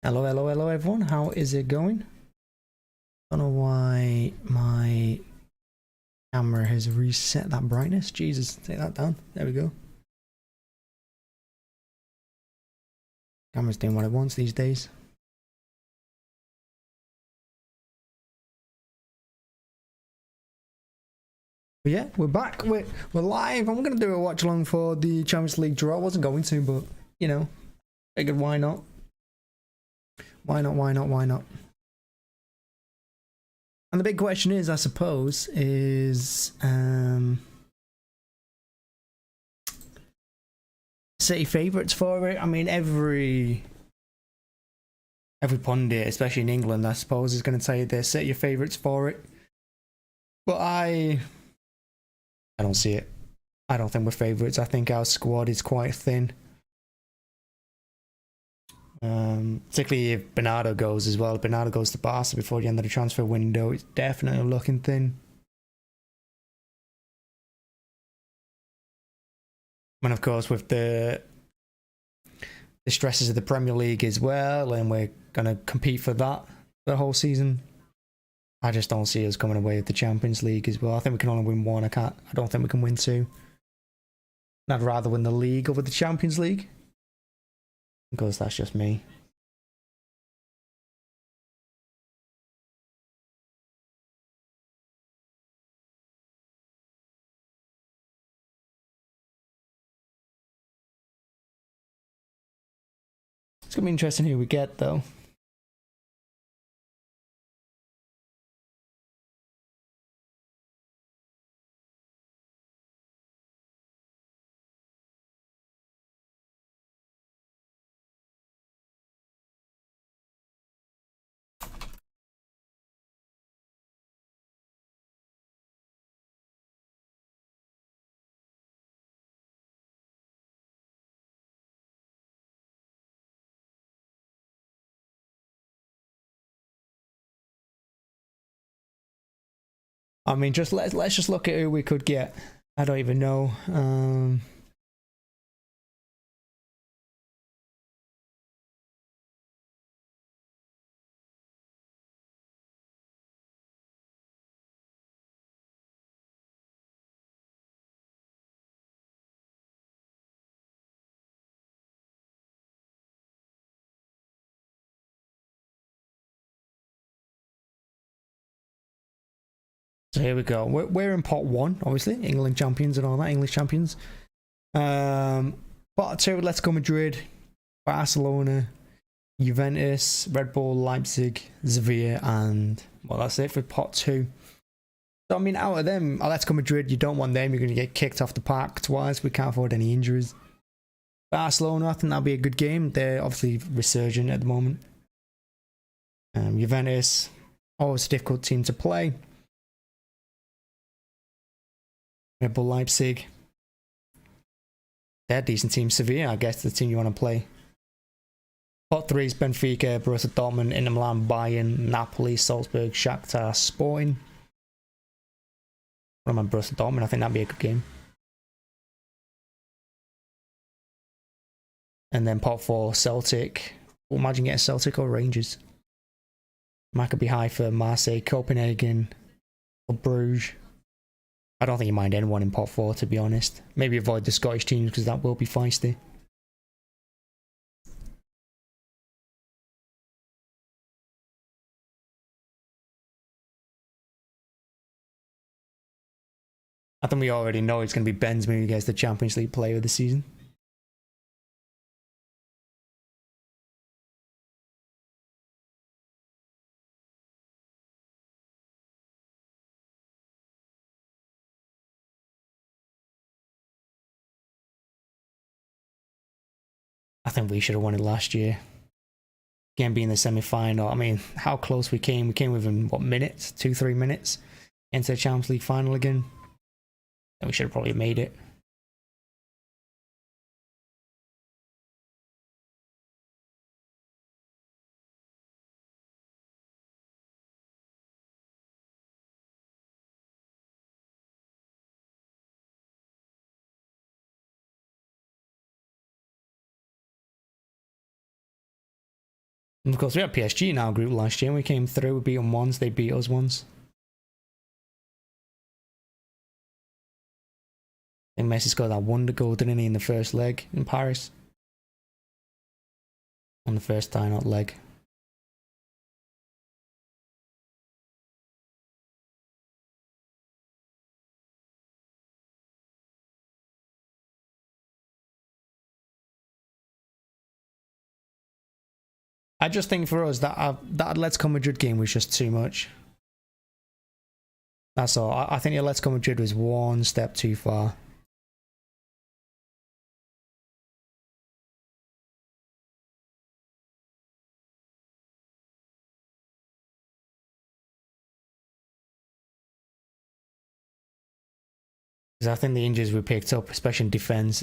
Hello everyone, how is it going? Don't know why my camera has reset that brightness. Jesus, take that down. There we go. Camera's doing what it wants these days. But yeah, we're back. We're live. I'm gonna do a watch along for the Champions League draw. I wasn't going to, but you know, figured why not? Why not? And the big question is, I suppose, is City favourites for it. I mean, every pundit, especially in England, I suppose, is going to tell you they're City favourites for it. But I don't see it. I don't think we're favourites. I think our squad is quite thin. Particularly if Bernardo goes as well. If Bernardo goes to Barca before the end of the transfer window, it's definitely looking thin. And of course, with the stresses of the Premier League as well, and we're going to compete for that the whole season, I just don't see us coming away with the Champions League as well. I think we can only win one. I don't think we can win two. I'd rather win the League over the Champions League, because that's just me. It's going to be interesting who we get, though. I mean, just let's just look at who we could get. I don't even know. So here we go. We're in pot one, obviously. England champions and all that, English champions. Pot two, let's go Madrid, Barcelona, Juventus, Red Bull, Leipzig, Sevilla, and well, that's it for pot two. So I mean, out of them, let's go Madrid. You don't want them. You're going to get kicked off the park twice. We can't afford any injuries. Barcelona, I think that'll be a good game. They're obviously resurgent at the moment. Juventus, always a difficult team to play. Red Bull Leipzig. They're a decent team. Sevilla, I guess, the team you want to play. Pot three is Benfica, Borussia Dortmund, Inter Milan, Bayern, Napoli, Salzburg, Shakhtar, Sporting. I'm on Borussia Dortmund. I think that'd be a good game. And then pot four, Celtic. Well, imagine getting Celtic or Rangers. Might could be high for Marseille, Copenhagen, or Bruges. I don't think you mind anyone in pot four, to be honest. Maybe avoid the Scottish teams because that will be feisty. I think we already know it's going to be Benzema who gets the Champions League player of the season. I think we should have won it last year. Again, being the semi-final. I mean, how close we came. We came within, what, minutes? 2-3 minutes into the Champions League final again. And we should have probably made it. And of course, we had PSG in our group last year, and we came through. We beat them once, they beat us once. I think Messi scored that wonder goal, didn't he, in the first leg in Paris? On the first tie-knot leg. I just think for us that Atletico Madrid game was just too much. That's all. I think the Atletico Madrid was one step too far. Because I think the injuries we picked up, especially in defence,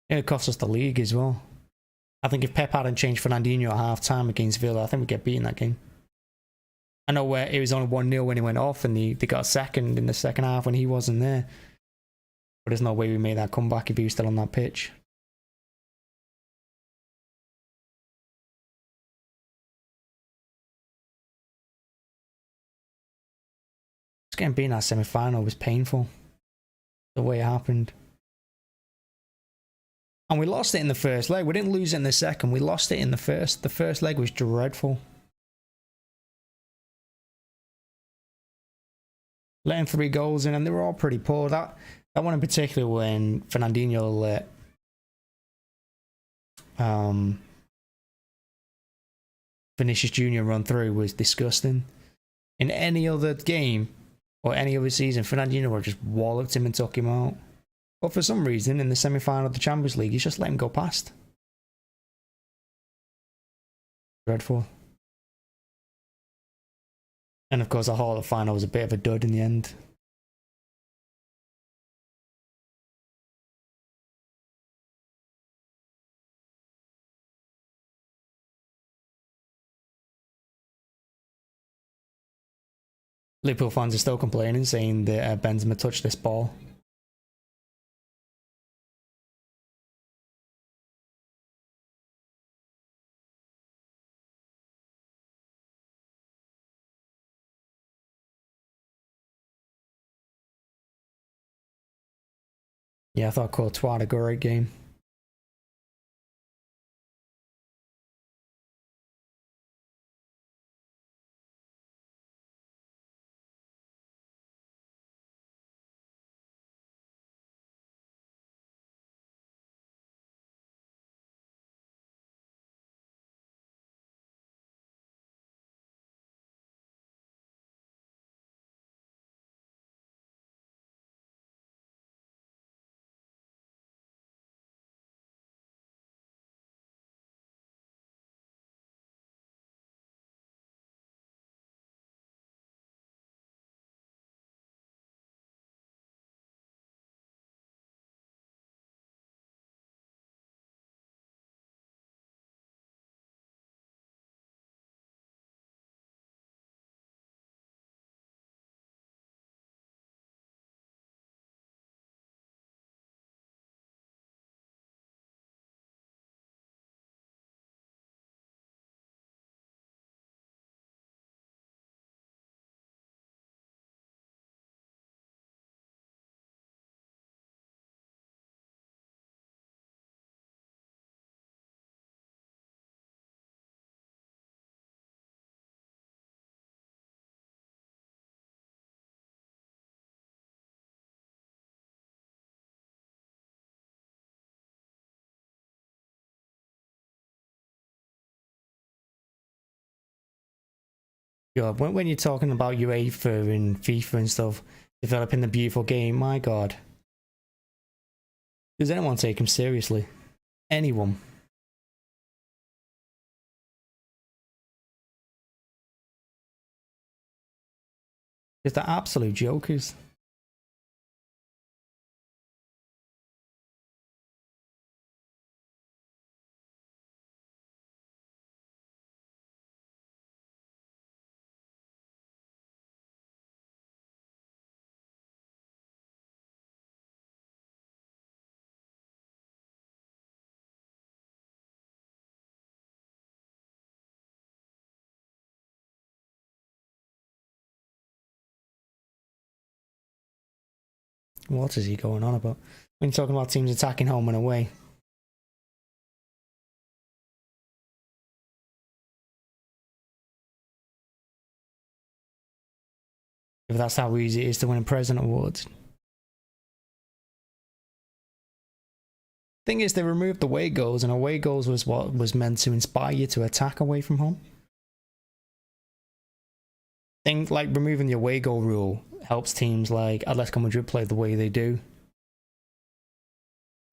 it cost us the league as well. I think if Pep hadn't changed Fernandinho at half time against Villa, I think we'd get beaten that game. I know where it was only 1-0 when he went off, and they got a second in the second half when he wasn't there. But there's no way we made that comeback if he was still on that pitch. Just getting beaten in that semi-final was painful. The way it happened. And we lost it in the first leg. We didn't lose it in the second. We lost it in the first. The first leg was dreadful. Letting 3 goals in, and they were all pretty poor. That one in particular, when Fernandinho let Vinicius Jr. run through, was disgusting. In any other game or any other season, Fernandinho would just walloped him and took him out. But for some reason, in the semi-final of the Champions League, he's just let him go past. Dreadful. And of course, the whole of the final was a bit of a dud in the end. Liverpool fans are still complaining, saying that Benzema touched this ball. Yeah, I thought Courtois had a great game. God, when you're talking about UEFA and FIFA and stuff, developing the beautiful game, my God. Does anyone take him seriously? Anyone? Just the absolute jokers. What is he going on about? When talking about teams attacking home and away. If that's how easy it is to win a President Awards. Thing is, they removed away goals, and away goals was what was meant to inspire you to attack away from home. Things like removing the away goal rule helps teams like Atletico Madrid play the way they do,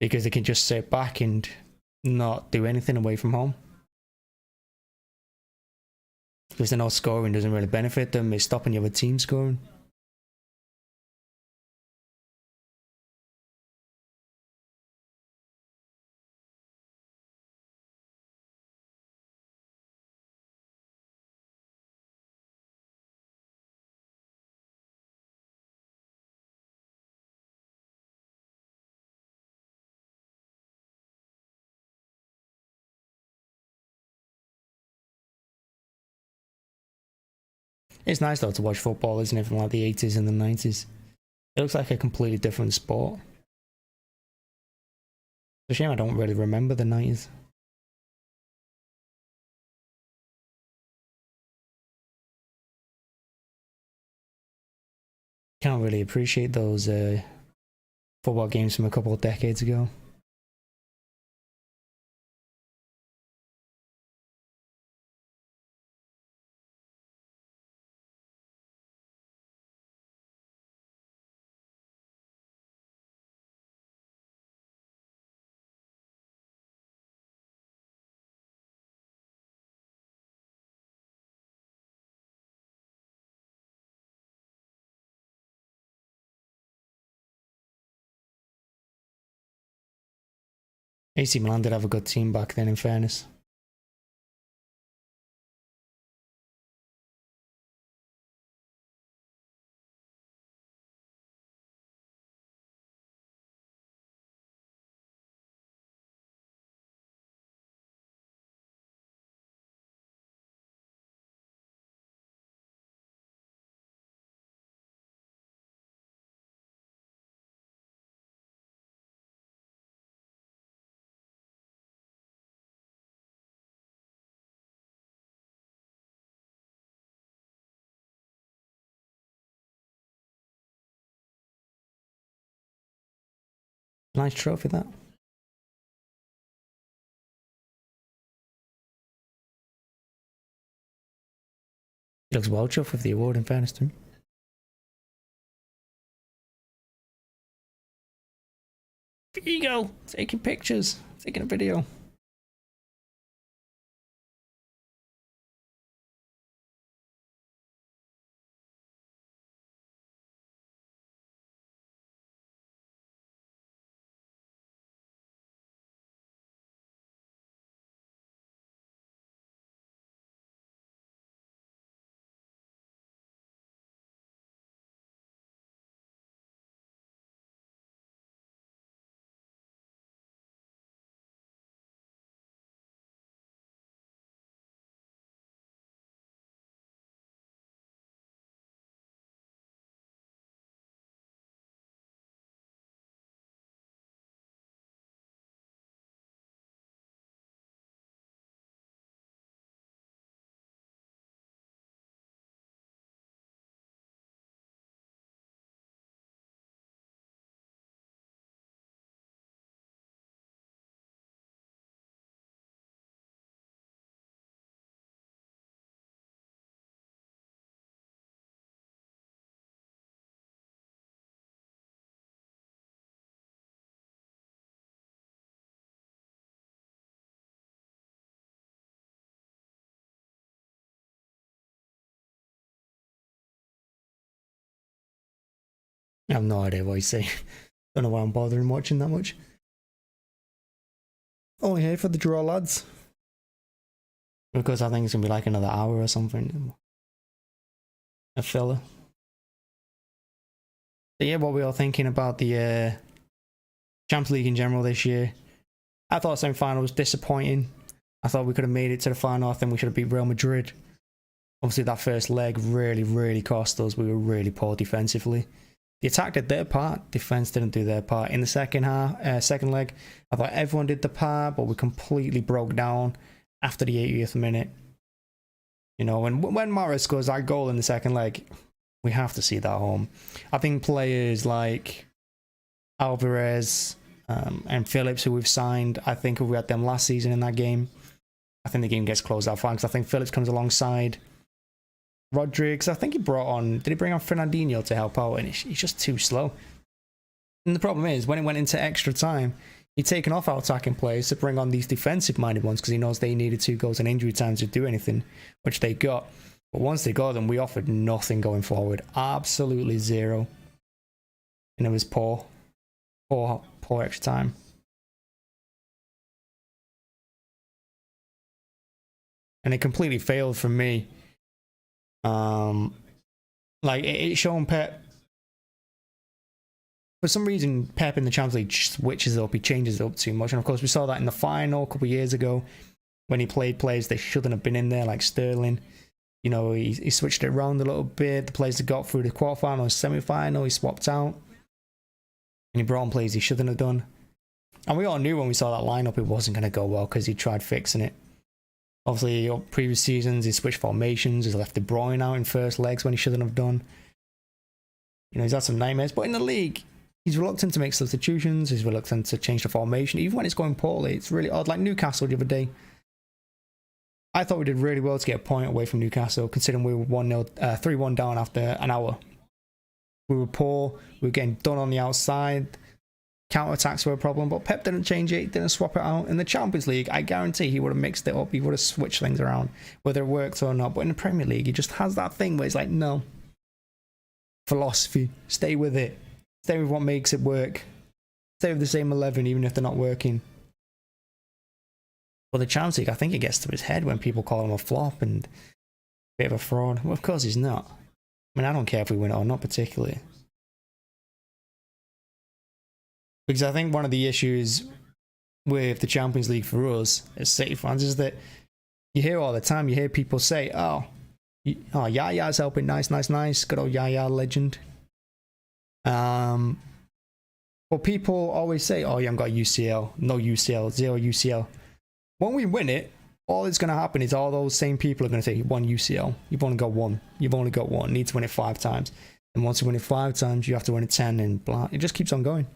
because they can just sit back and not do anything away from home. Because they're not scoring, doesn't really benefit them. It's stopping the other team scoring. It's nice though to watch football, isn't it, from like the 80s and the 90s. It looks like a completely different sport. It's a shame I don't really remember the 90s. Can't really appreciate those football games from a couple of decades ago. AC Milan did have a good team back then, in fairness. Nice trophy, that. He looks well chuffed with the award, in fairness to him. Figo! Taking pictures, taking a video. I have no idea what he's saying. Don't know why I'm bothering watching that much. Only here for the draw, lads. Because I think it's going to be like another hour or something. A filler. So yeah, what we are thinking about the Champions League in general this year. I thought semi-final was disappointing. I thought we could have made it to the final. I think we should have beat Real Madrid. Obviously that first leg really cost us. We were really poor defensively. The attack did their part, defense didn't do their part. In the second leg, I thought everyone did the part, but we completely broke down after the 80th minute. You know, and when Mahrez scores that goal in the second leg, we have to see that home. I think players like Alvarez and Phillips, who we've signed, I think if we had them last season in that game, I think the game gets closed out fine, because I think Phillips comes alongside Rodriguez. I think he brought on, did he bring on Fernandinho to help out? And he's just too slow. And the problem is, when it went into extra time, he'd taken off our attacking players to bring on these defensive-minded ones, because he knows they needed 2 goals in injury time to do anything, which they got. But once they got them, we offered nothing going forward. Absolutely zero. And it was poor extra time. And it completely failed for me. Like, it's shown Pep. For some reason, Pep in the Champions League switches up. He changes it up too much. And of course, we saw that in the final a couple of years ago when he played players that shouldn't have been in there, like Sterling. You know, he switched it around a little bit. The players that got through the quarterfinal and semi-final, he swapped out. And he brought on players he shouldn't have done. And we all knew when we saw that lineup it wasn't going to go well, because he tried fixing it. Obviously, previous seasons, he switched formations. He's left De Bruyne out in first legs when he shouldn't have done. You know, he's had some nightmares. But in the league, he's reluctant to make substitutions. He's reluctant to change the formation. Even when it's going poorly, it's really odd. Like Newcastle the other day. I thought we did really well to get a point away from Newcastle, considering we were 3-1 down after an hour. We were poor. We were getting done on the outside. Counter-attacks were a problem, but Pep didn't change it, didn't swap it out. In the Champions League, I guarantee he would have mixed it up, he would have switched things around, whether it worked or not. But in the Premier League, he just has that thing where it's like, no. Philosophy, stay with it. Stay with what makes it work. Stay with the same 11, even if they're not working. But the Champions League, I think it gets to his head when people call him a flop and a bit of a fraud. Well, of course he's not. I mean, I don't care if we win it or not particularly. Because I think one of the issues with the Champions League for us as City fans is that you hear all the time, you hear people say, oh Yaya's helping, nice, good old Yaya legend. But people always say, oh, you haven't got UCL, no UCL, 0 UCL. When we win it, all that's going to happen is all those same people are going to say, 1 UCL, you've only got 1, need to win it 5 times. And once you win it 5 times, you have to win it 10 and blah. It just keeps on going.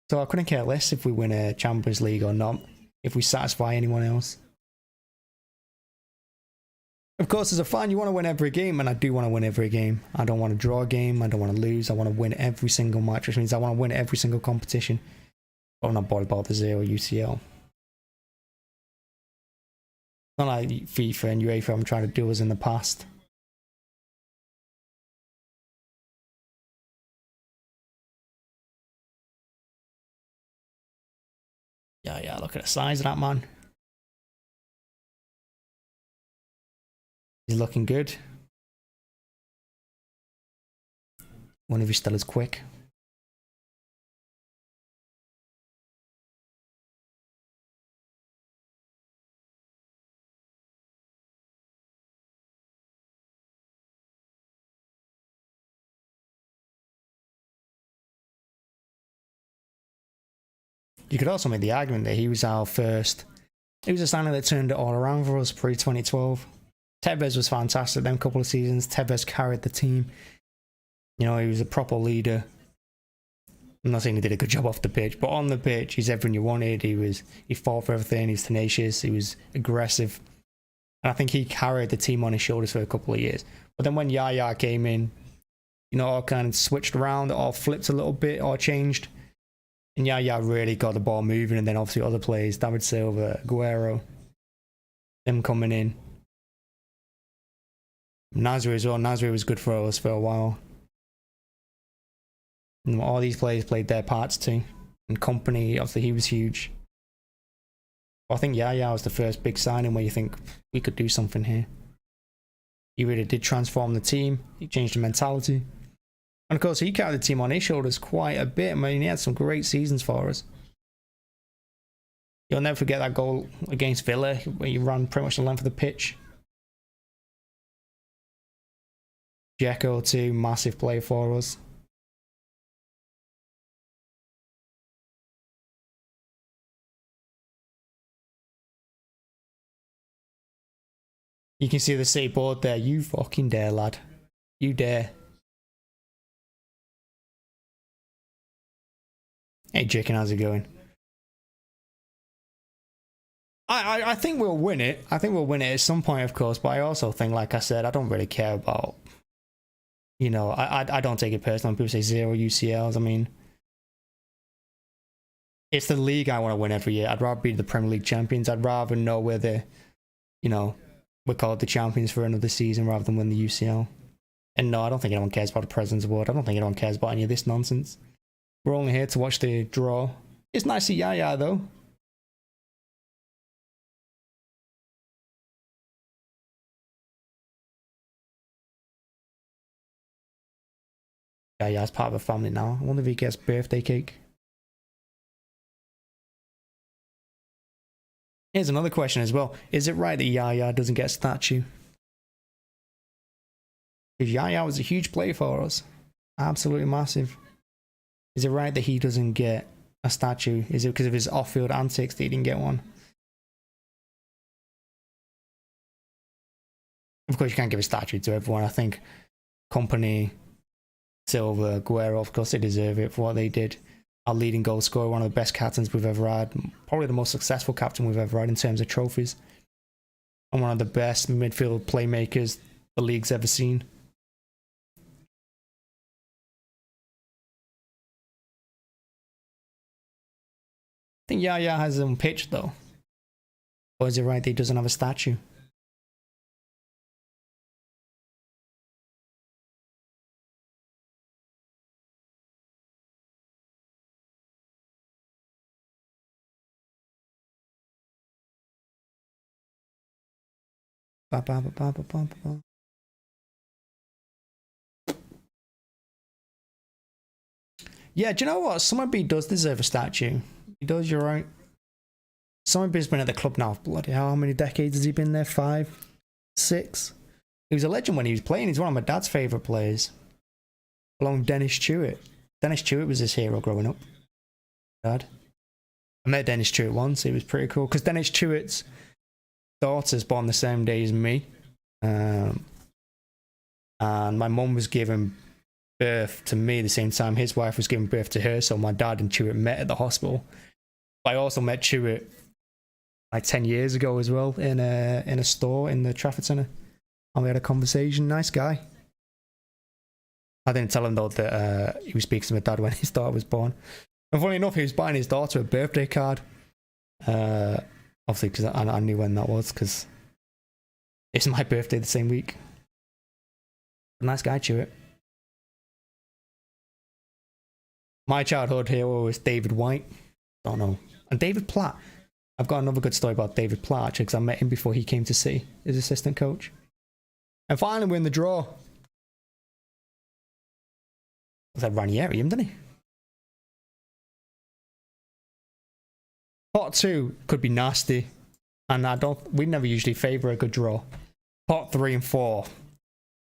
So I couldn't care less if we win a Champions League or not, if we satisfy anyone else. Of course, as a fan, you want to win every game, and I do want to win every game. I don't want to draw a game, I don't want to lose, I want to win every single match, which means I want to win every single competition. But I'm not bothered about the 0 UCL. Not like FIFA and UEFA I'm trying to do as in the past. Yeah, look at the size of that man. He's looking good. Wonder if he's still as quick. You could also make the argument that he was our first. He was a signing that turned it all around for us pre-2012. Tevez was fantastic them couple of seasons. Tevez carried the team. You know, he was a proper leader. I'm not saying he did a good job off the pitch, but on the pitch, he's everything you wanted. He fought for everything. He's tenacious. He was aggressive. And I think he carried the team on his shoulders for a couple of years. But then when Yaya came in, you know, all kind of switched around, all flipped a little bit, or changed. And Yaya really got the ball moving, and then obviously other players, David Silva, Aguero, them coming in. Nasri as well. Nasri was good for us for a while. And all these players played their parts too. And Kompany, obviously he was huge. I think Yaya was the first big signing where you think we could do something here. He really did transform the team. He changed the mentality. And of course, he carried the team on his shoulders quite a bit. I mean, he had some great seasons for us. You'll never forget that goal against Villa, where he ran pretty much the length of the pitch. Dzeko too, massive player for us. You can see the City board there. You fucking dare, lad. You dare. Hey, chicken, how's it going? I think we'll win it. I think we'll win it at some point, of course. But I also think, like I said, I don't really care about. You know, I don't take it personally when people say 0 UCLs. I mean, it's the league I want to win every year. I'd rather be the Premier League champions. I'd rather know where the, you know, we're called the champions for another season rather than win the UCL. And no, I don't think anyone cares about the President's Award. I don't think anyone cares about any of this nonsense. We're only here to watch the draw. It's nice to see Yaya though. Yaya's part of a family now. I wonder if he gets birthday cake. Here's another question as well. Is it right that Yaya doesn't get a statue? Because Yaya was a huge player for us. Absolutely massive. Is it right that he doesn't get a statue? Is it because of his off-field antics that he didn't get one? Of course, you can't give a statue to everyone. I think Kompany, Silva, Guerrero, of course, they deserve it for what they did. Our leading goal scorer, one of the best captains we've ever had. Probably the most successful captain we've ever had in terms of trophies. And one of the best midfield playmakers the league's ever seen. I think Yaya has his own pitch though. Or is it right that he doesn't have a statue? Yeah, do you know what? Summerby does deserve a statue. He does, you're right. Summerby's been at the club now. Bloody hell, how many decades has he been there? 5? 6? He was a legend when he was playing. He's one of my dad's favourite players. Along with Dennis Chewett. Dennis Chewett was his hero growing up. Dad. I met Dennis Chewett once. It was pretty cool. Because Dennis Chewett's daughter's born the same day as me. And my mum was giving birth to me the same time his wife was giving birth to her, so my dad and Chewett met at the hospital. But I also met Chewett like 10 years ago as well in a store in the Trafford Centre, and we had a conversation. Nice guy. I didn't tell him though that he was speaking to my dad when his daughter was born. And funny enough, he was buying his daughter a birthday card. Obviously because I knew when that was, because it's my birthday the same week. Nice guy, Chewett. My childhood hero was David White. Don't know. And David Platt. I've got another good story about David Platt, actually, because I met him before he came to City, his assistant coach. And finally, we're in the draw. Was that Ranieri, didn't he? Pot 2 could be nasty. And we never usually favour a good draw. Pot 3 and 4.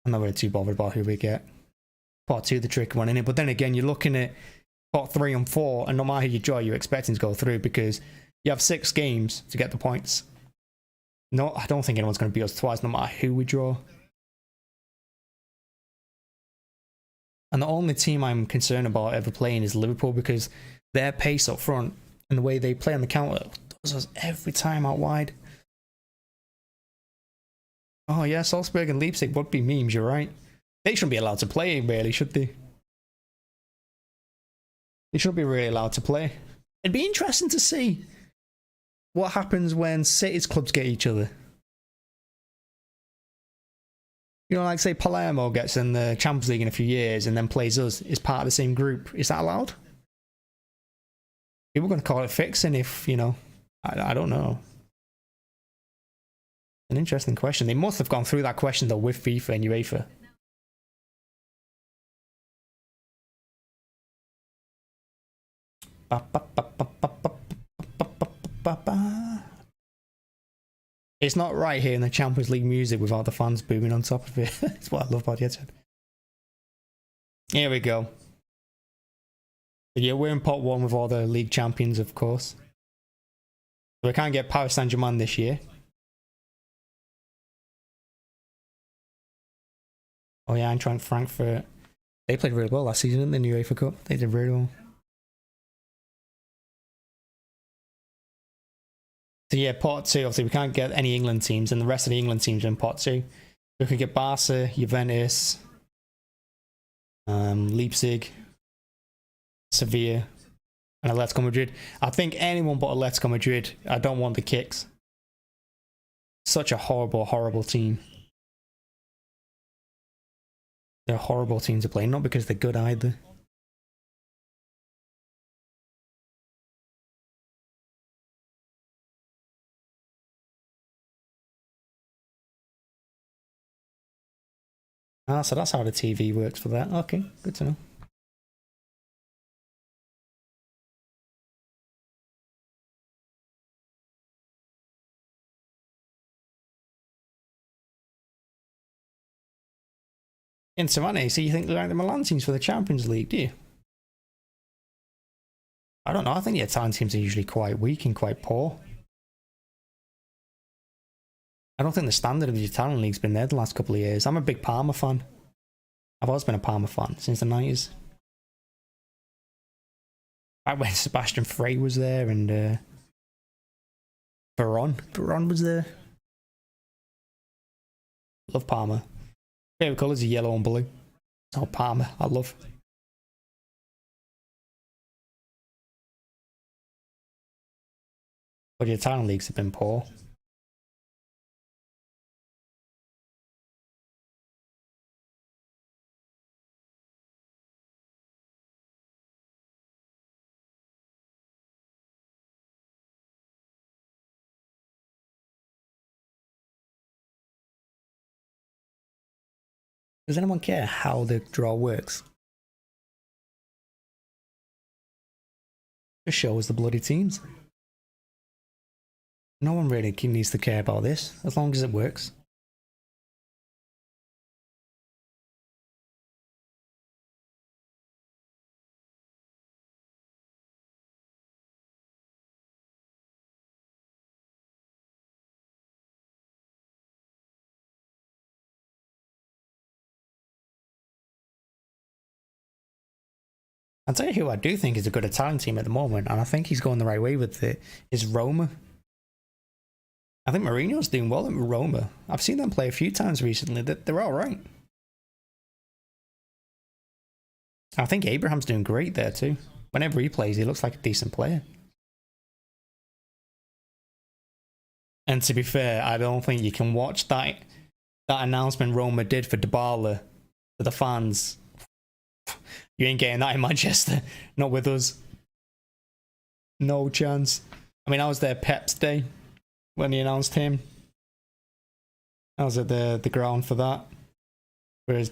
I'm not really too bothered about who we get. Pot 2, the tricky one, innit? But then again, you're looking at pot 3 and 4, and no matter who you draw, you're expecting to go through because you have 6 games to get the points. No, I don't think anyone's going to beat us twice, no matter who we draw. And the only team I'm concerned about ever playing is Liverpool, because their pace up front and the way they play on the counter does us every time out wide. Oh yeah, Salzburg and Leipzig would be memes, you're right. They shouldn't be allowed to play, really, should they? They shouldn't be really allowed to play. It'd be interesting to see what happens when City's clubs get each other. You know, like say Palermo gets in the Champions League in a few years and then plays us as part of the same group. Is that allowed? People are going to call it fixing if, you know, I don't know. An interesting question. They must have gone through that question though with FIFA and UEFA. It's not right here in the Champions League music without the fans booming on top of it. That's what I love about the headset. Here we go. Yeah, we're in pot 1 with all the league champions, of course. So we can't get Paris Saint-Germain this year. Oh yeah, Eintracht Frankfurt. They played really well last season in the UEFA Cup. They did really well. So yeah, pot 2, obviously we can't get any England teams, and the rest of the England teams are in pot 2. We could get Barca, Juventus, Leipzig, Sevilla, and Atletico Madrid. I think anyone but Atletico Madrid. I don't want the kicks. Such a horrible, horrible team. They're a horrible team to play, not because they're good either. Ah, so that's how the TV works for that. Okay, good to know. In Savannah, so you think they're like the Milan teams for the Champions League, do you? I don't know. I think the Italian teams are usually quite weak and quite poor. I don't think the standard of the Italian league's been there the last couple of years. I'm a big Parma fan. I've always been a Parma fan since the 90s. Back when Sebastian Frey was there and Veron was there. Love Parma. Favorite colours are yellow and blue. Oh, Parma, I love. But the Italian leagues have been poor. Does anyone care how the draw works? Just show us the bloody teams. No one really needs to care about this, as long as it works. I'll tell you who I do think is a good Italian team at the moment, and I think he's going the right way with it, is Roma. I think Mourinho's doing well at Roma. I've seen them play a few times recently. They're alright. I think Abraham's doing great there too. Whenever he plays, he looks like a decent player. And to be fair, I don't think you can watch that announcement Roma did for Dybala to the fans. You ain't getting that in Manchester. Not with us. No chance. I mean, I was there Pep's day when he announced him. I was at the ground for that. For his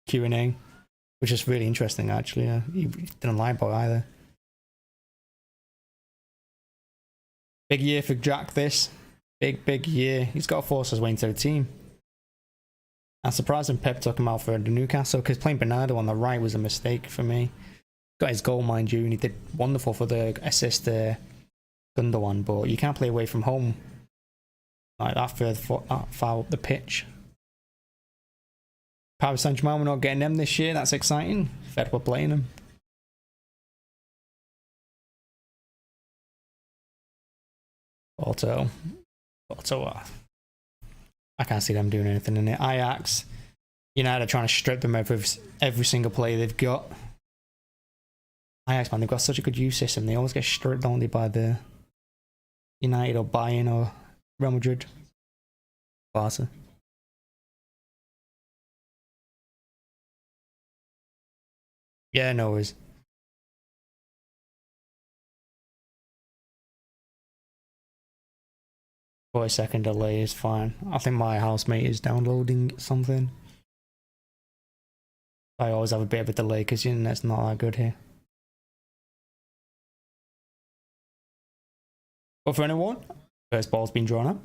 Q&A. Which is really interesting, actually. He didn't lie about it either. Big year for Jack, this. Big year. He's got to force his way into the team. I'm surprised when Pep took him out for the Newcastle, because playing Bernardo on the right was a mistake for me. Got his goal, mind you, and he did wonderful for the assist Gundogan, but you can't play away from home like that far up the pitch. Paris Saint-Germain, we're not getting them this year. That's exciting. Fed we're playing them. Porto. I can't see them doing anything in it. Ajax, United are trying to strip them of every single player they've got. Ajax, man, they've got such a good youth system. They always get stripped, don't they, by the United or Bayern or Real Madrid. Barca. Yeah, no worries. For a second delay is fine. I think my housemate is downloading something. I always have a bit of a delay because the internet's not that good here. But for anyone, first ball's been drawn up.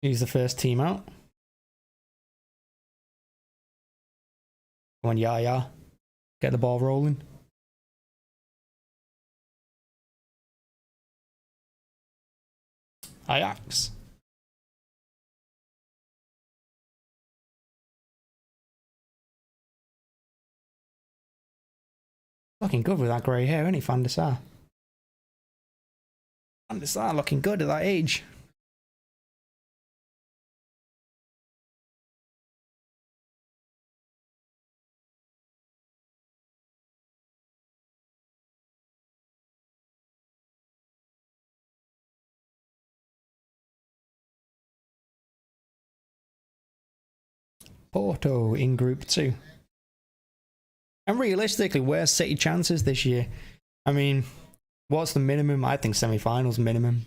He's the first team out. Come on, yeah. Get the ball rolling. Ajax. Looking good with that grey hair, isn't he, Van der Sar? Van der Sar looking good at that age. Porto in Group 2. And realistically, where's City chances this year? I mean, what's the minimum? I think semi-finals minimum.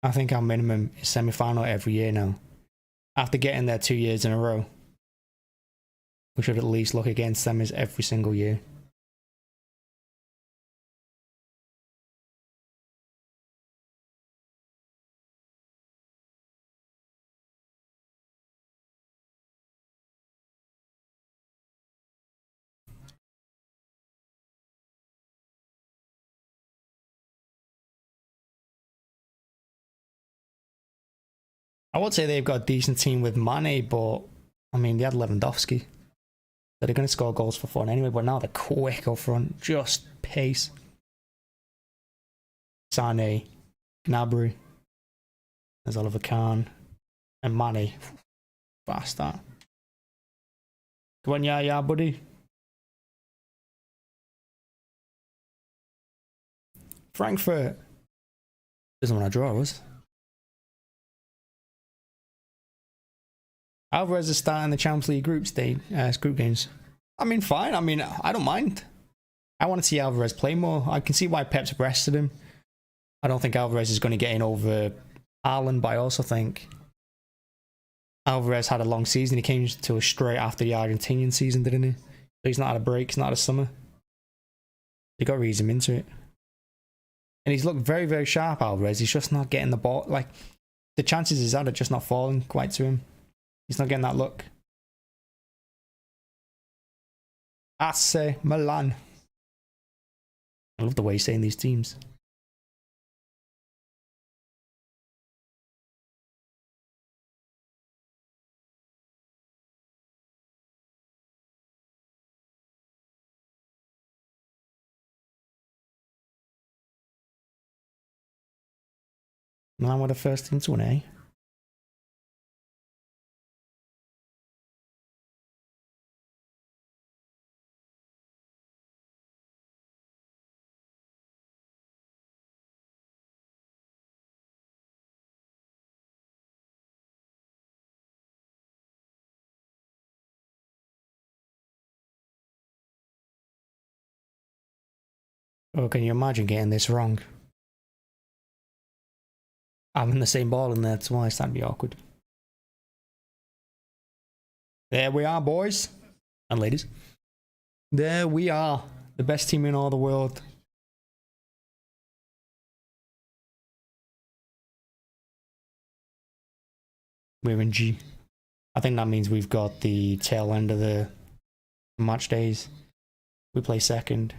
I think our minimum is semi-final every year now. After getting there 2 years in a row, we should at least look against semis every single year. I would say they've got a decent team with Mane, but I mean, they had Lewandowski. So they're going to score goals for fun anyway, but now they're quick up front. Just pace. Sane, Gnabry, there's Oliver Kahn, and Mane. Fast that. Come on, yeah, buddy. Frankfurt doesn't want to draw us. Alvarez is starting the Champions League group games. I mean, fine. I mean, I don't mind. I want to see Alvarez play more. I can see why Pep's rested him. I don't think Alvarez is going to get in over Haaland, but I also think Alvarez had a long season. He came to us straight after the Argentinian season, didn't he? So he's not had a break. He's not had a summer. They got to ease him into it. And he's looked very, very sharp, Alvarez. He's just not getting the ball. Like, the chances he's had are just not falling quite to him. He's not getting that look. AC Milan. I love the way he's saying these teams. Milan were the first team to win, eh? Oh, can you imagine getting this wrong? Having the same ball in there twice, that'd be awkward. There we are, boys and ladies. There we are. The best team in all the world. We're in G. I think that means we've got the tail end of the match days. We play second.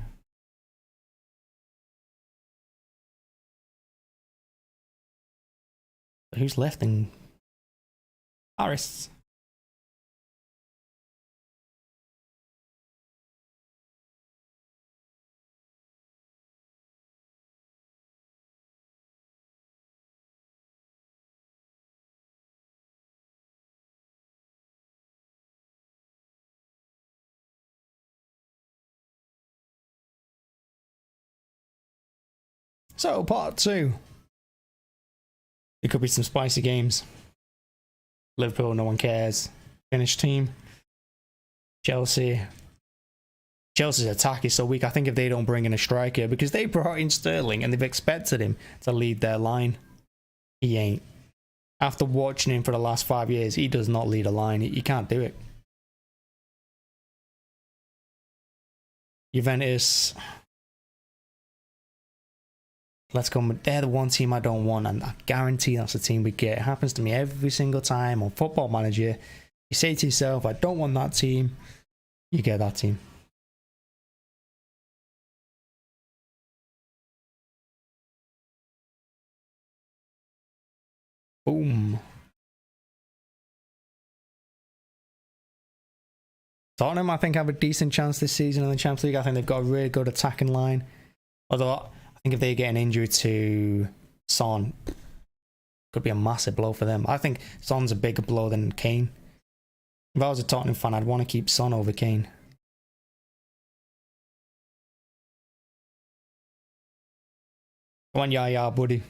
Who's left in Paris? So, part 2. It could be some spicy games. Liverpool, no one cares. Finnish team. Chelsea. Chelsea's attack is so weak. I think if they don't bring in a striker, because they brought in Sterling and they've expected him to lead their line, he ain't. After watching him for the last 5 years, he does not lead a line. He can't do it. Juventus. Let's go. They're the one team I don't want, and I guarantee that's the team we get. It happens to me every single time on Football Manager. You say to yourself, I don't want that team. You get that team. Boom. Tottenham, I think, have a decent chance this season in the Champions League. I think they've got a really good attacking line. Although, I think if they get an injury to Son, could be a massive blow for them. I think Son's a bigger blow than Kane. If I was a Tottenham fan, I'd want to keep Son over Kane. Come on, yeah, buddy.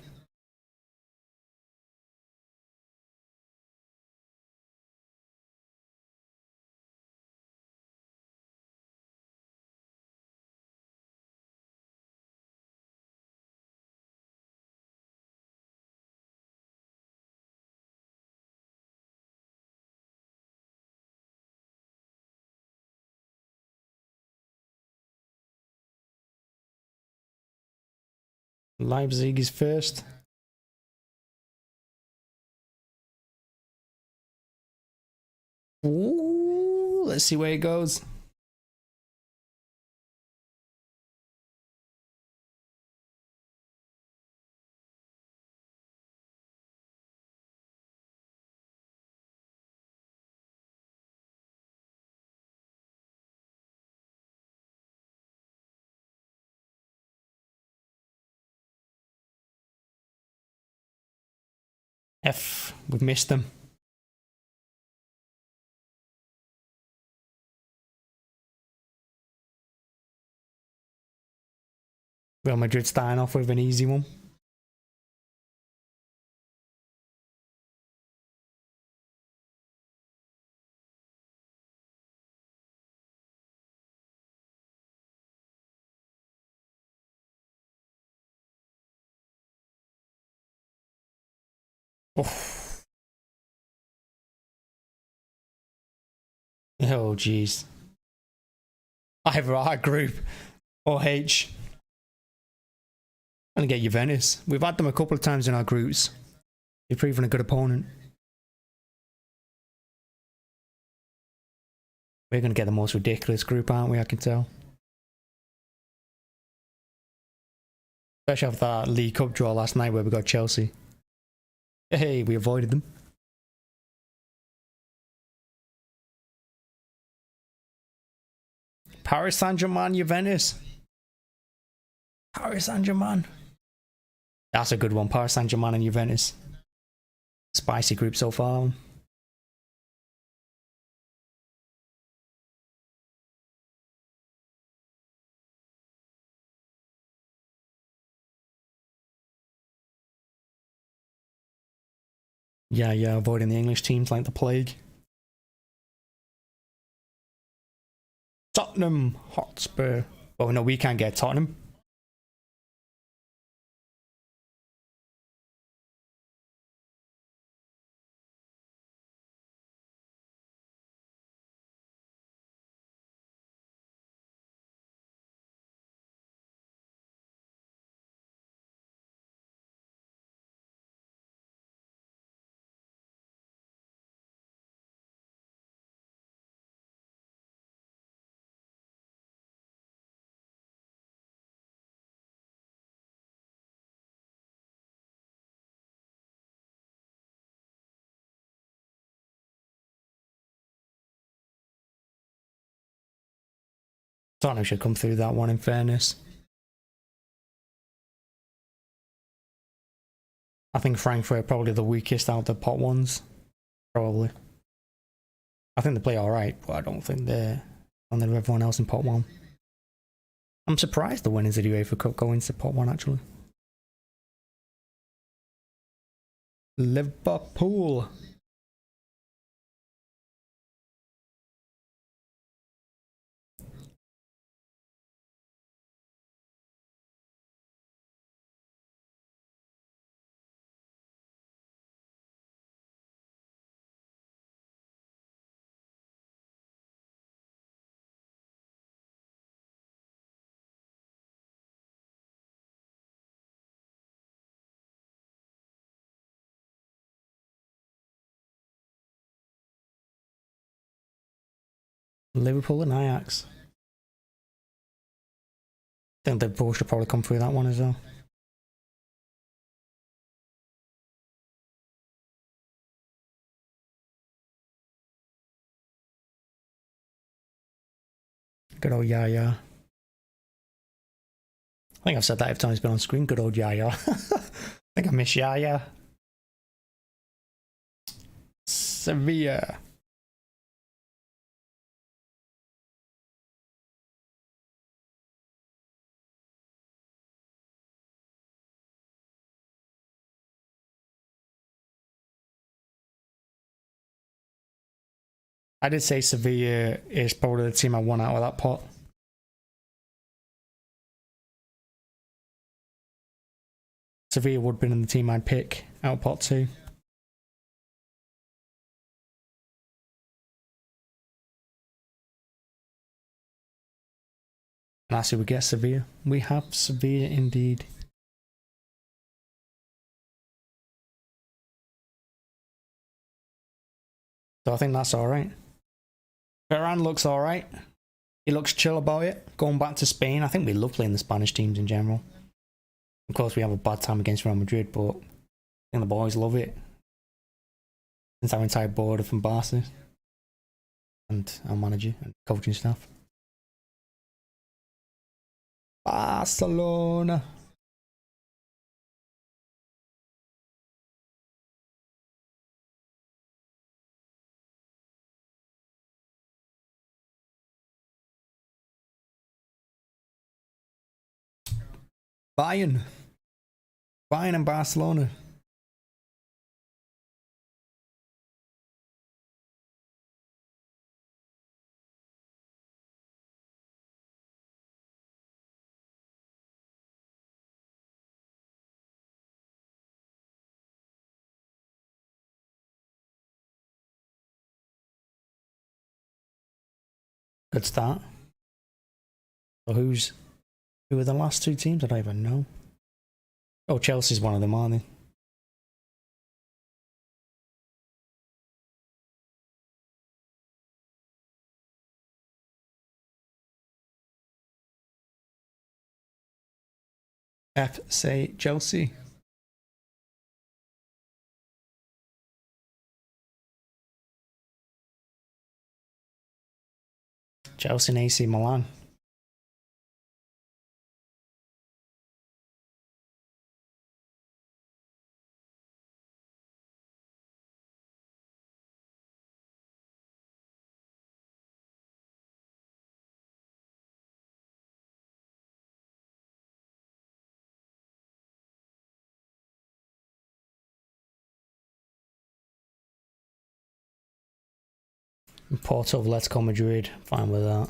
Leipzig is first. Ooh, let's see where it goes. F, we've missed them. Real Madrid starting off with an easy one. Oh, oh jeez. Either our group or H. I'm gonna get Juventus. We've had them a couple of times in our groups. They've proven a good opponent. We're gonna get the most ridiculous group, aren't we? I can tell. Especially after that League Cup draw last night where we got Chelsea. Hey, we avoided them. Paris Saint-Germain, Juventus. Paris Saint-Germain. That's a good one. Paris Saint-Germain and Juventus. Spicy group so far. Yeah, avoiding the English teams like the plague. Tottenham Hotspur. Well, no, we can't get Tottenham. Tottenham should come through that one in fairness. I think Frankfurt are probably the weakest out of the pot ones. Probably. I think they play alright, but I don't think they're on there with everyone else in pot one. I'm surprised the winners of the UEFA Cup go into pot one actually. Liverpool. Liverpool and Ajax. I think Liverpool should probably come through that one as well. Good old Yaya. I think I've said that every time he's been on screen. Good old Yaya. I think I miss Yaya. Sevilla. I did say Sevilla is probably the team I want out of that pot. Sevilla would have been in the team I'd pick out of pot 2. And that's who we get, Sevilla. We have Sevilla indeed. So I think that's alright. Ferran looks alright. He looks chill about it. Going back to Spain, I think we love playing the Spanish teams in general. Of course, we have a bad time against Real Madrid, but I think the boys love it. Since our entire board are from Barca. And our manager and coaching staff. Barcelona. Bayern and Barcelona. Good start. So who are the last 2 teams? I don't even know. Oh, Chelsea's one of them, aren't they? FC Chelsea. Chelsea and AC Milan. Porto, Atletico Madrid. Fine with that.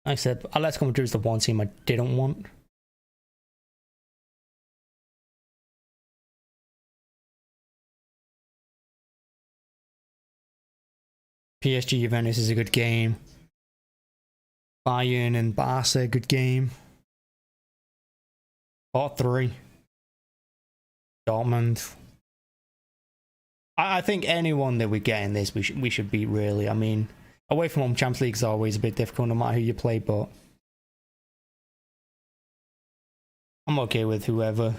Like I said, Atletico Madrid is the one team I didn't want. PSG Juventus is a good game. Bayern and Barca, good game. Pot 3. Dortmund. I think anyone that we get in this, we should beat, really. I mean, away from home Champions League is always a bit difficult no matter who you play, but I'm okay with whoever.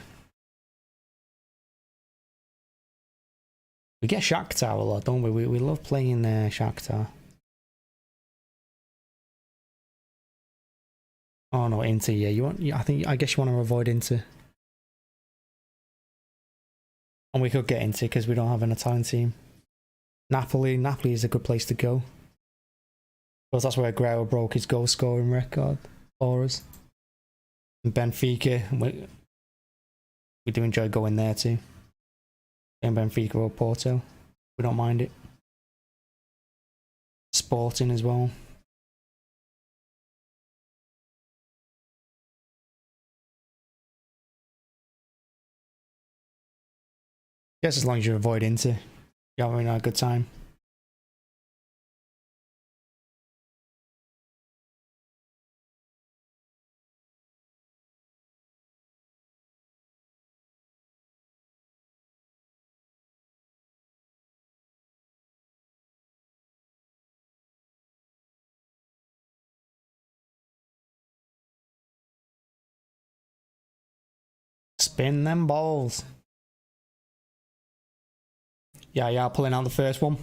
We get Shakhtar a lot, don't we? We love playing Shakhtar. Oh no, Inter. Yeah, I guess you want to avoid Inter. And we could get Inter because we don't have an Italian team. Napoli is a good place to go. Because that's where Aguero broke his goal scoring record for us. And Benfica, we do enjoy going there too. And Benfica or Porto, we don't mind it. Sporting as well. Guess as long as you avoid Inter, you're having a good time. Spin them balls. Yeah, pulling out the first one.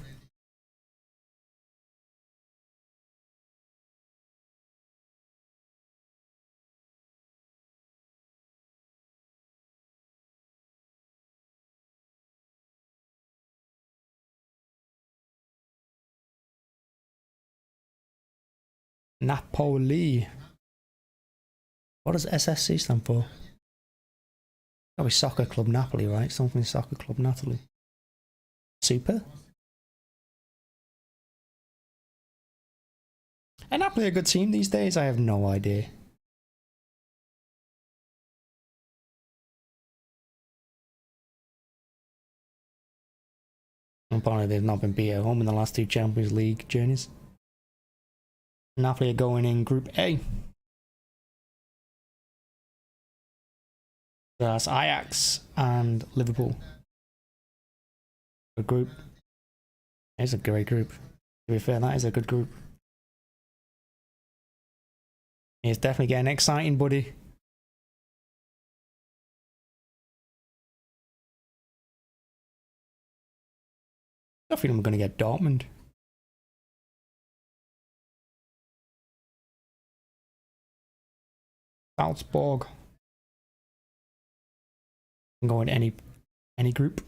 Napoli. What does SSC stand for? Probably Soccer Club Napoli, right? Something Soccer Club Napoli. Super? Are Napoli a good team these days? I have no idea. Apparently they've not been beat at home in the last 2 Champions League journeys. Napoli are going in Group A. That's Ajax and Liverpool. Good group. It's a great group. To be fair, that is a good group. It's definitely getting exciting, buddy. I feel I'm going to get Dortmund. Salzburg. Can go in any group.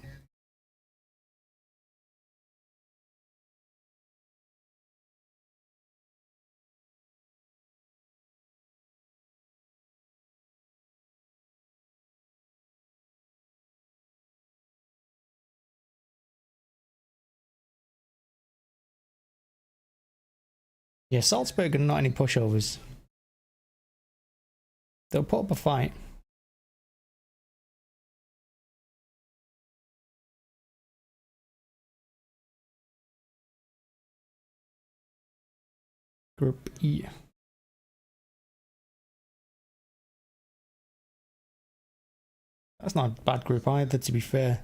Yeah, Salzburg are not any pushovers. They'll put up a fight. Group E. That's not a bad group either, to be fair.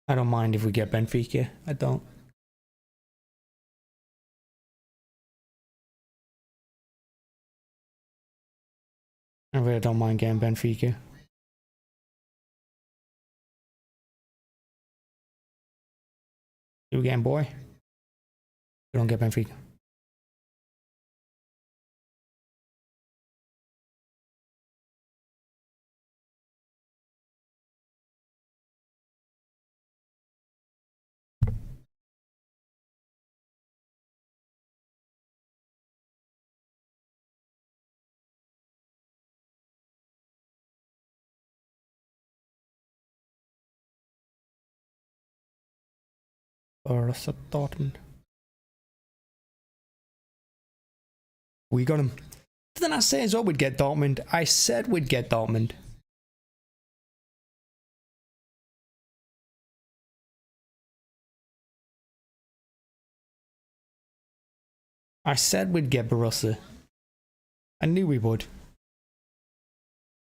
I don't mind if we get Benfica. I don't. I really don't mind getting Benfica. You getting boy? We don't get Benfica. Borussia Dortmund. We got him. Didn't I say as well we'd get Dortmund? I said we'd get Dortmund. I said we'd get Borussia. I knew we would.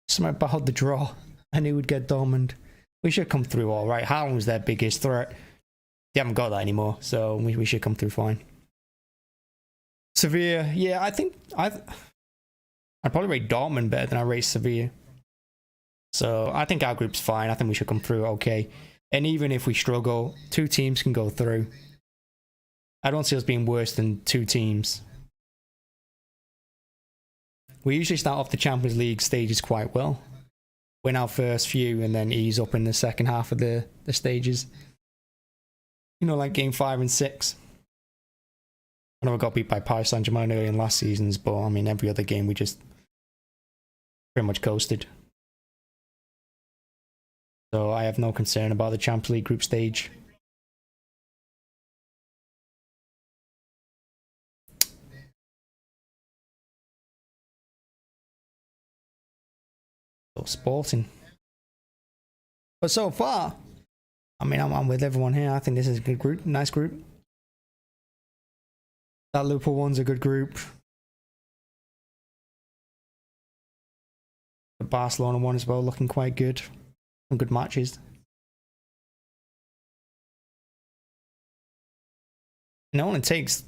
Something about the draw. I knew we'd get Dortmund. We should come through all right. Haaland was their biggest threat. They haven't got that anymore, so we should come through fine. Sevilla, yeah, I think I'd probably rate Dortmund better than I rate Sevilla. So I think our group's fine. I think we should come through okay. And even if we struggle, 2 teams can go through. I don't see us being worse than 2 teams. We usually start off the Champions League stages quite well. Win our first few and then ease up in the second half of the stages. You know, like game 5 and 6. I know we got beat by Paris Saint-Germain early in last season's, but I mean, every other game we just pretty much coasted. So I have no concern about the Champions League group stage. So Sporting. But so far, I mean, I'm with everyone here. I think this is a good group, nice group. That Liverpool one's a good group. The Barcelona one as well, looking quite good. Some good matches. And it only takes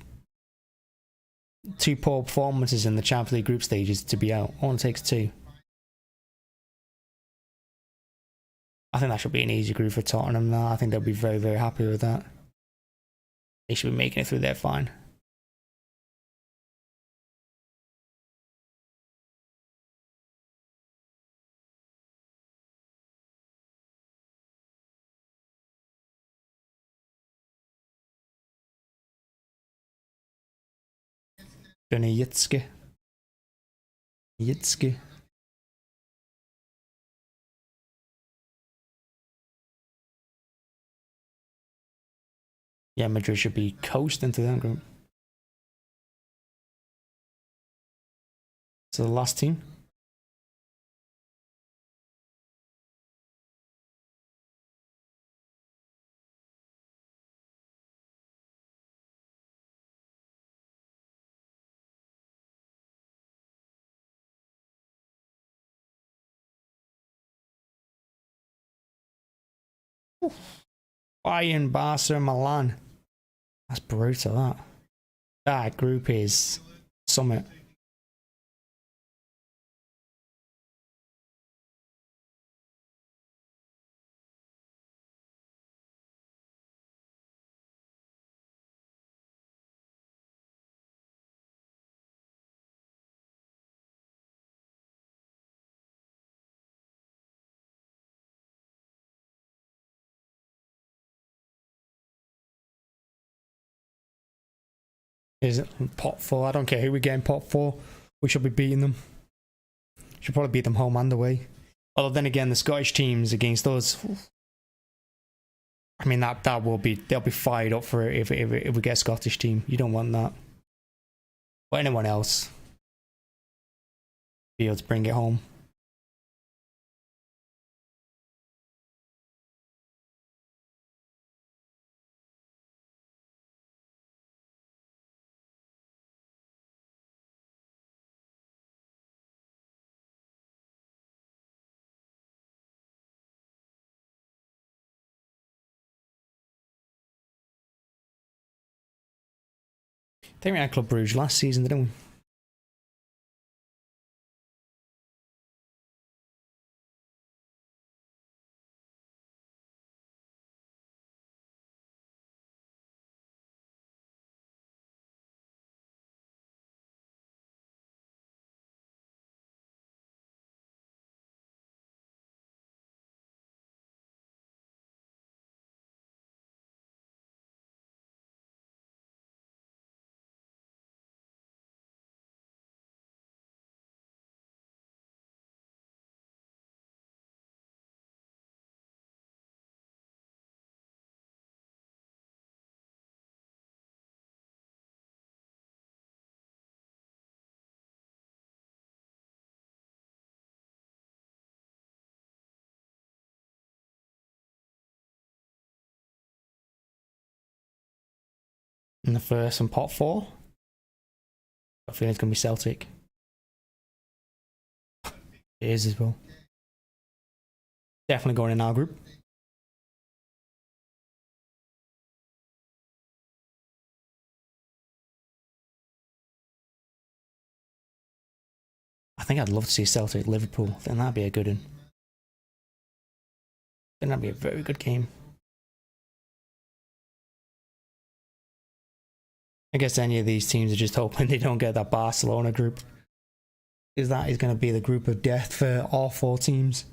2 poor performances in the Champions League group stages to be out. It only takes 2. I think that should be an easy group for Tottenham now. I think they'll be very, very happy with that. They should be making it through there fine. Yitske. Yeah, Madrid should be coasting to that group. So the last team. Bayern, Barca, Milan. That's brutal, that. That group is summit. Is it pot 4? I don't care who we get in pot 4. We should be beating them. Should probably beat them home and away. Although then again, the Scottish teams against us, I mean that will be, they'll be fired up for it if we get a Scottish team. You don't want that. But anyone else be able to bring it home. I think we had Club Brugge last season, didn't we? In the first and pot 4. I feel it's going to be Celtic. It is as well. Definitely going in our group. I think I'd love to see Celtic Liverpool. I think that'd be a good one. I think that'd be a very good game. I guess any of these teams are just hoping they don't get that Barcelona group, because that is going to be the group of death for all 4 teams.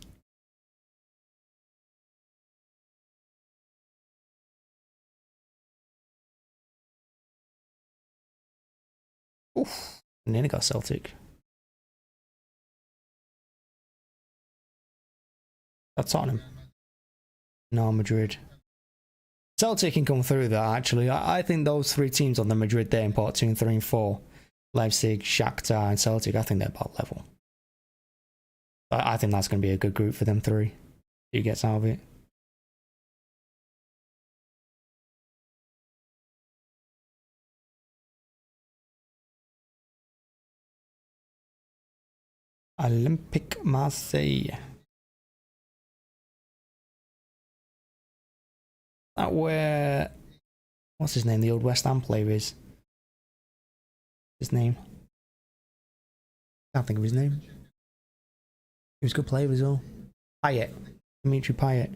Oof, nearly got Celtic. That's Tottenham. No, Madrid. Celtic can come through that, actually. I think those 3 teams on the Madrid there in part 2 and 3 and 4, Leipzig, Shakhtar and Celtic, I think they're about level. I think that's going to be a good group for them 3. Who gets out of it? Olympique Marseille. That where, what's his name? The old West Ham player is. His name? Can't think of his name. He was a good player as well. Payet. Dimitri Payet.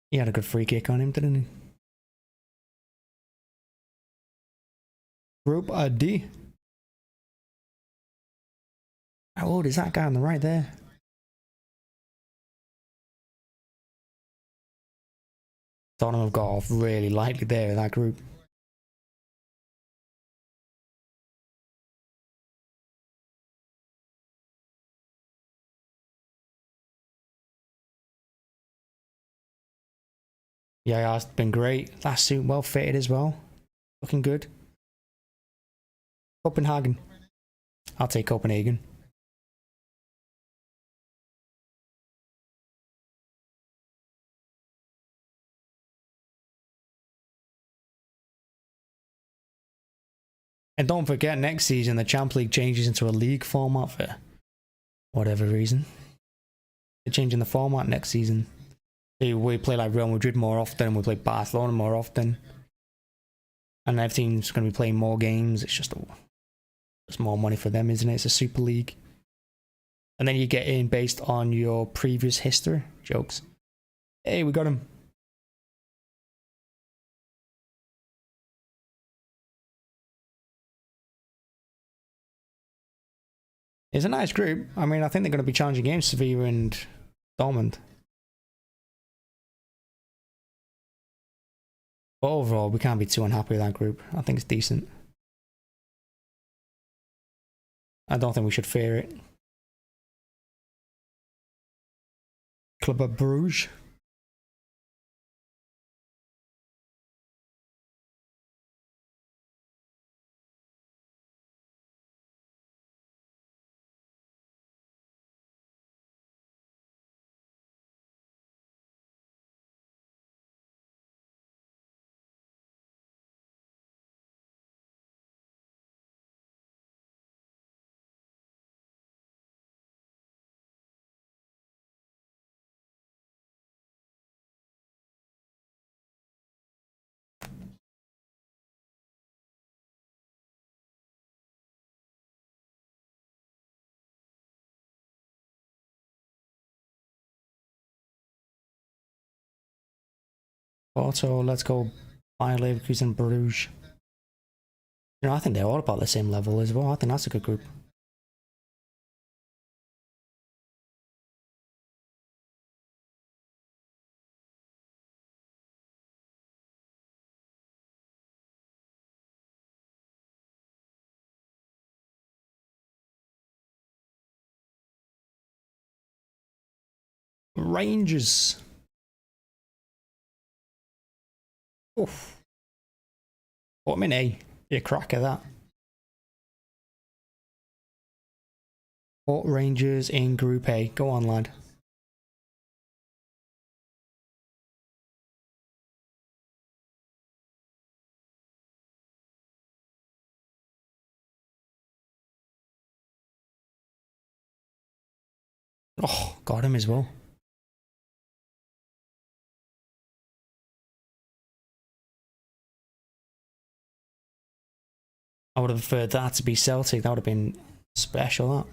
He had a good free kick on him, didn't he? Group D. How old is that guy on the right there? Tottenham have got off really lightly there in that group. Yeah, it's been great. Last suit well fitted as well. Looking good. Copenhagen. I'll take Copenhagen. And don't forget, next season the Champions League changes into a league format for whatever reason. They're changing the format next season. We play like Real Madrid more often, we play Barcelona more often. And every team's going to be playing more games. It's just more money for them, isn't it? It's a Super League. And then you get in based on your previous history. Jokes. Hey, we got him. It's a nice group. I mean, I think they're going to be challenging games, Sevilla and Dortmund. But overall, we can't be too unhappy with that group. I think it's decent. I don't think we should fear it. Club of Bruges. Also, let's go Bayern Leverkusen, Bruges. You know, I think they're all about the same level as well. I think that's a good group. Rangers. Oof. Put them in A. Be a crack at that. Put Rangers in Group A. Go on, lad. Oh, got him as well. I would have preferred that to be Celtic. That would have been special, that.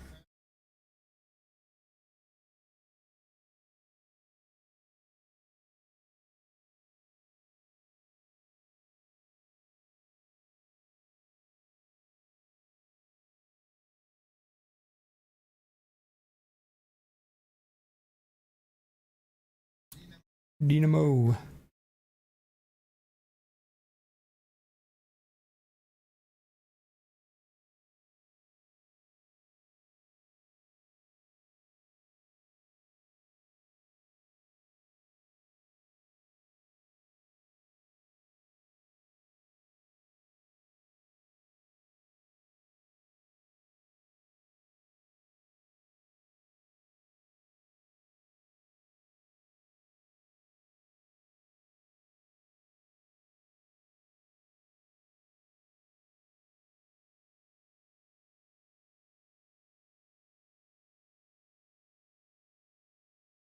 Dynamo.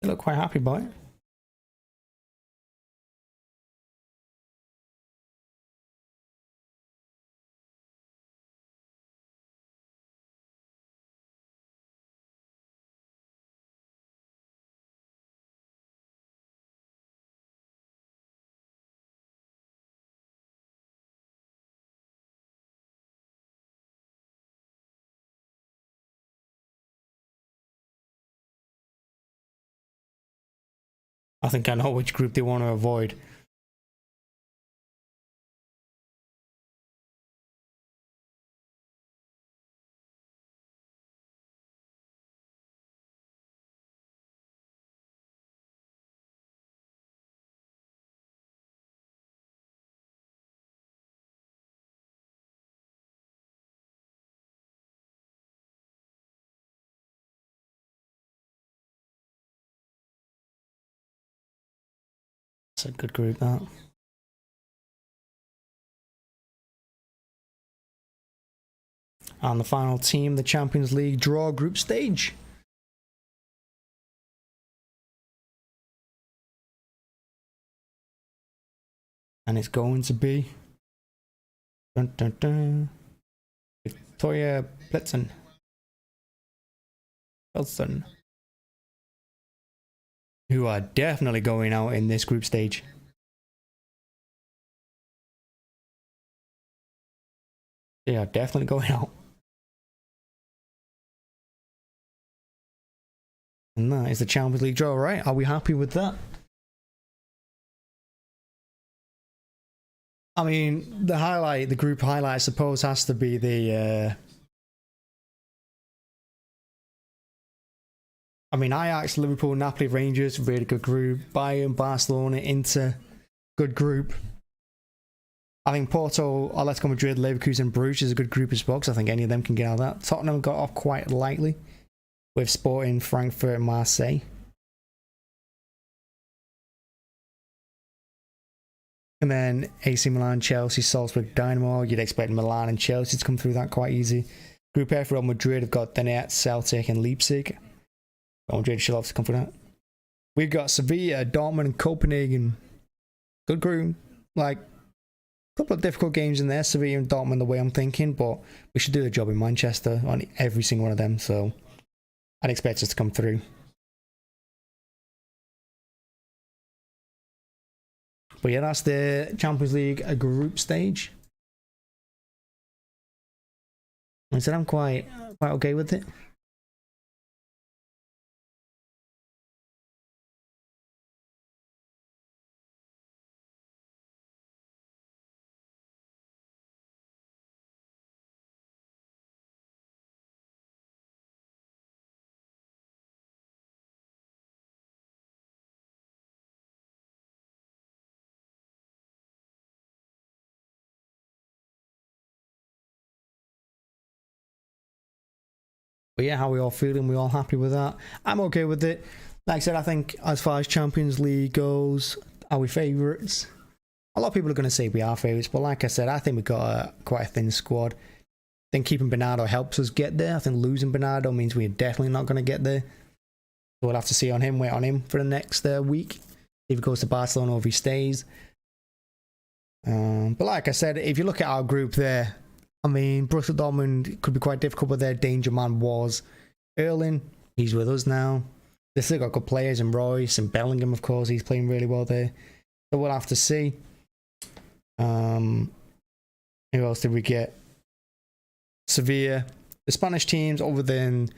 They look quite happy about it. I think I know which group they want to avoid. It's a good group, that. And the final team, the Champions League draw group stage. And it's going to be Victoria Plitzen. Pilsen. Who are definitely going out in this group stage. They are definitely going out. And that is the Champions League draw, right? Are we happy with that? I mean, the group highlight, I suppose, has to be the... I mean, Ajax, Liverpool, Napoli, Rangers, really good group. Bayern, Barcelona, Inter, good group. I think Porto, Atletico Madrid, Leverkusen, Bruges is a good group as well, because I think any of them can get out of that. Tottenham got off quite lightly with Sporting, Frankfurt, and Marseille. And then AC Milan, Chelsea, Salzburg, Dynamo. You'd expect Milan and Chelsea to come through that quite easy. Group F, Real Madrid have got Donetsk, Celtic, and Leipzig. Real Madrid should have to come through that. We've got Sevilla, Dortmund, and Copenhagen. Good group. Like, a couple of difficult games in there, Sevilla and Dortmund, the way I'm thinking, but we should do the job in Manchester on every single one of them, so I'd expect us to come through. But yeah, that's the Champions League group stage. I said I'm quite okay with it. But yeah, how we all feeling? We all happy with that? I'm okay with it. Like I said, I think as far as Champions League goes, are we favourites? A lot of people are going to say we are favourites, but like I said, I think we've got quite a thin squad. I think keeping Bernardo helps us get there. I think losing Bernardo means we're definitely not going to get there. So we'll have to see on him, wait on him for the next week. If he goes to Barcelona or if he stays. But like I said, if you look at our group there, I mean, Borussia Dortmund could be quite difficult, but their danger man was Erling. He's with us now. They still got good players, and Royce and Bellingham, of course. He's playing really well there. So we'll have to see. Who else did we get? Sevilla. The Spanish teams, other than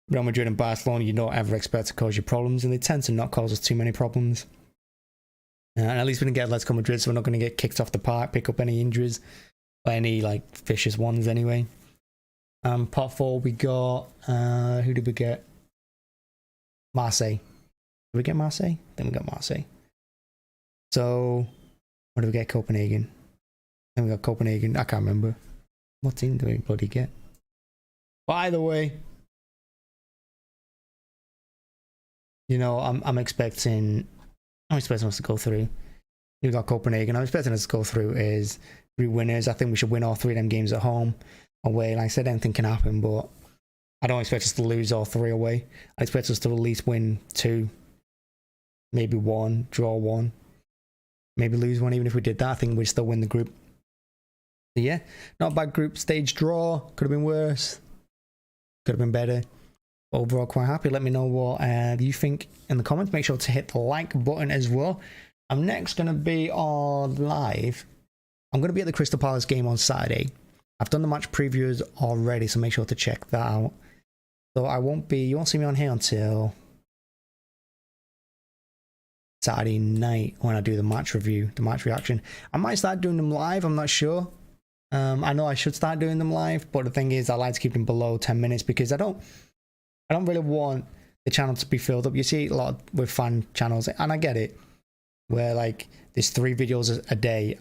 Real Madrid and Barcelona, you don't ever expect to cause you problems, and they tend to not cause us too many problems. And at least we didn't get Atletico Madrid, so we're not going to get kicked off the park, pick up any injuries. Any like vicious ones anyway. Pot 4 we got who did we get? Marseille. Did we get Marseille? Then we got Marseille. So what did we get? Copenhagen. Then we got Copenhagen. I can't remember. What team did we bloody get? By the way, you know, I'm expecting us to go through. We got Copenhagen. I'm expecting us to go through is 3 winners. I think we should win all 3 of them games at home. Away, like I said, anything can happen, but I don't expect us to lose all 3 away. I expect us to at least win 2, maybe 1, draw 1, maybe lose 1. Even if we did that, I think we'd still win the group. So yeah, not a bad group stage draw. Could have been worse. Could have been better. Overall, quite happy. Let me know what you think in the comments. Make sure to hit the like button as well. I'm next going to be on live. I'm going to be at the Crystal Palace game on Saturday. I've done the match previews already, so make sure to check that out. So you won't see me on here until Saturday night when I do the match review, the match reaction. I might start doing them live, I'm not sure. I know I should start doing them live, but the thing is I like to keep them below 10 minutes because I don't really want the channel to be filled up. You see a lot with fan channels, and I get it, where like there's 3 videos a day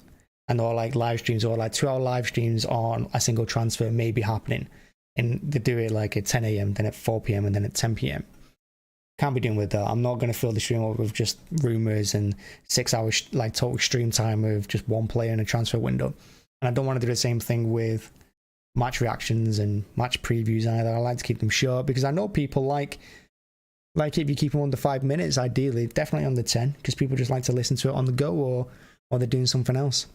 and they're like live streams, or like 2-hour live streams on a single transfer may be happening, and they do it like at 10 a.m, then at 4 p.m, and then at 10 p.m. Can't be doing with that. I'm not going to fill the stream up with just rumours and 6 hours like total stream time with just one player in a transfer window. And I don't want to do the same thing with match reactions and match previews either. I like to keep them short because I know people like if you keep them under 5 minutes, ideally, definitely under 10, because people just like to listen to it on the go or they're doing something else.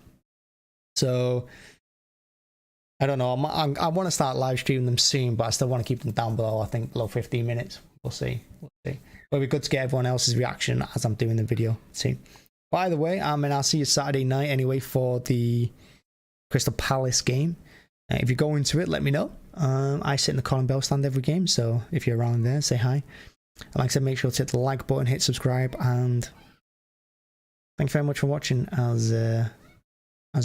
So I don't know. I want to start live streaming them soon, but I still want to keep them down below, I think, below 15 minutes. We'll see. But it'll be good to get everyone else's reaction as I'm doing the video too. By the way, I'll see you Saturday night anyway for the Crystal Palace game. If you go into it, let me know. I sit in the Colin Bell stand every game, so if you're around there, say hi. And like I said, make sure to hit the like button, hit subscribe, and thank you very much for watching as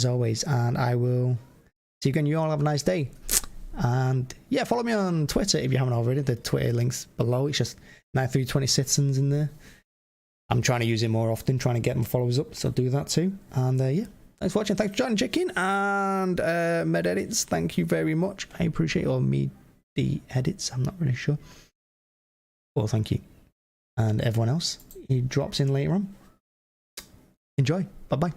always. And I will see you again. You all have a nice day. And yeah, follow me on Twitter if you haven't already. The Twitter link's below. It's just 9320 Citizens in there. I'm trying to use it more often, trying to get my followers up, so do that too. And yeah, thanks for watching. Thanks for joining, check in. And Med Edits, thank you very much. I appreciate all the edits. I'm not really sure. Well, thank you. And everyone else, he drops in later on. Enjoy. Bye bye.